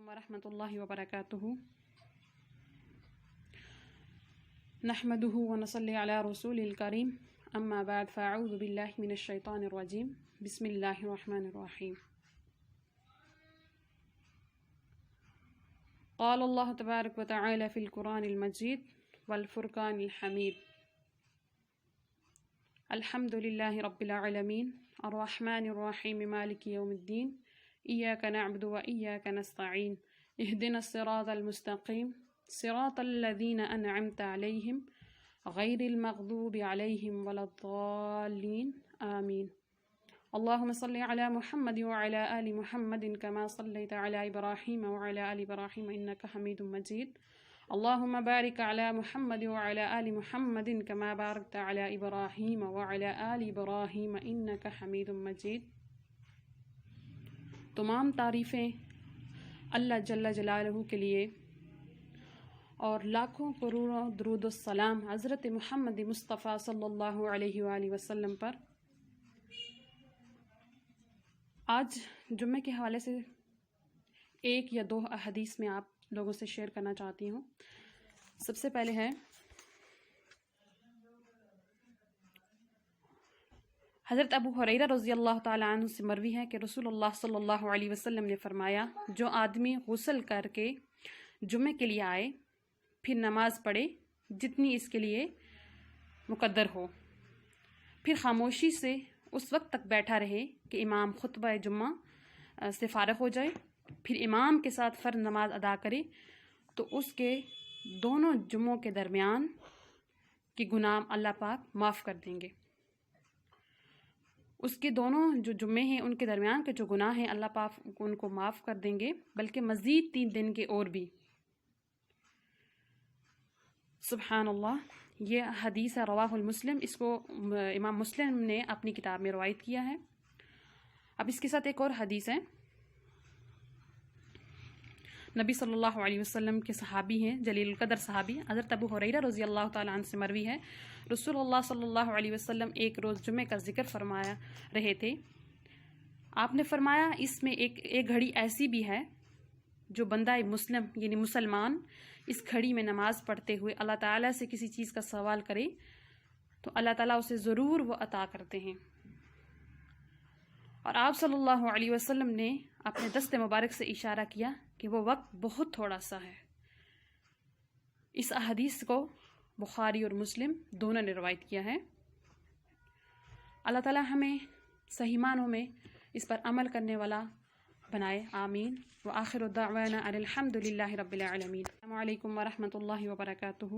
علیکم ورحمۃ اللہ وبرکاتہ نحمده ونصلی علی رسول الکریم اما بعد فاعوذ باللہ من الشیطان الرجیم بسم اللہ الرحمن الرحیم قال اللہ تبارک وتعالی فی القرآن المجید والفرقان الحمید الحمد للہ رب العالمین الرحمن الرحیم مالک یوم الدین ایاک نعبد و ایاک نستعین اہدنا الصراط المستقیم صراط الذین انعمت علیہم غیر المغضوب علیہم ولا الضالین آمین اللہم صلی علی محمد وعلی آل محمد کما صلیت علی ابراہیم وعلی آل ابراہیم انک حمید مجید اللہم بارک علی محمد وعلی آل محمد کما بارکت علی ابراہیم وعلی آل ابراہیم انک حمید مجید۔ تمام تعریفیں اللہ جل جلالہ کے لیے اور لاکھوں کروڑوں درود السلام حضرت محمد مصطفیٰ صلی اللہ علیہ وآلہ وسلم پر۔ آج جمعے کے حوالے سے ایک یا دو احادیث میں آپ لوگوں سے شیئر کرنا چاہتی ہوں۔ سب سے پہلے ہے حضرت ابو ہریرہ رضی اللہ تعالیٰ عنہ سے مروی ہے کہ رسول اللہ صلی اللہ علیہ وسلم نے فرمایا، جو آدمی غسل کر کے جمعے کے لیے آئے پھر نماز پڑھے جتنی اس کے لیے مقدر ہو، پھر خاموشی سے اس وقت تک بیٹھا رہے کہ امام خطبہ جمعہ سے فارغ ہو جائے، پھر امام کے ساتھ فرض نماز ادا کرے تو اس کے دونوں جمعوں کے درمیان کے گناہ اللہ پاک معاف کر دیں گے۔ اس کے دونوں جو جمعے ہیں ان کے درمیان کے جو گناہ ہیں اللہ پاک ان کو معاف کر دیں گے، بلکہ مزید 3 دن کے اور بھی۔ سبحان اللہ، یہ حدیث ہے رواہ المسلم، اس کو امام مسلم نے اپنی کتاب میں روایت کیا ہے۔ اب اس کے ساتھ ایک اور حدیث ہے، نبی صلی اللہ علیہ وسلم کے صحابی ہیں، جلیل القدر صحابی حضرت ابو ہریرہ رضی اللہ تعالیٰ عنہ سے مروی ہے، رسول اللہ صلی اللہ علیہ وسلم ایک روز جمعے کا ذکر فرمایا رہے تھے۔ آپ نے فرمایا، اس میں ایک گھڑی ایسی بھی ہے جو بندہ مسلم یعنی مسلمان اس گھڑی میں نماز پڑھتے ہوئے اللہ تعالیٰ سے کسی چیز کا سوال کرے تو اللہ تعالیٰ اسے ضرور وہ عطا کرتے ہیں۔ اور آپ صلی اللہ علیہ وسلم نے اپنے دست مبارک سے اشارہ کیا کہ وہ وقت بہت تھوڑا سا ہے۔ اس احادیث کو بخاری اور مسلم دونوں نے روایت کیا ہے۔ اللہ تعالیٰ ہمیں صحیح معنوں میں اس پر عمل کرنے والا بنائے، آمین۔ وآخر دعوانا ان الحمد للہ رب العالمین۔ السلام علیکم ورحمۃ اللہ وبرکاتہ۔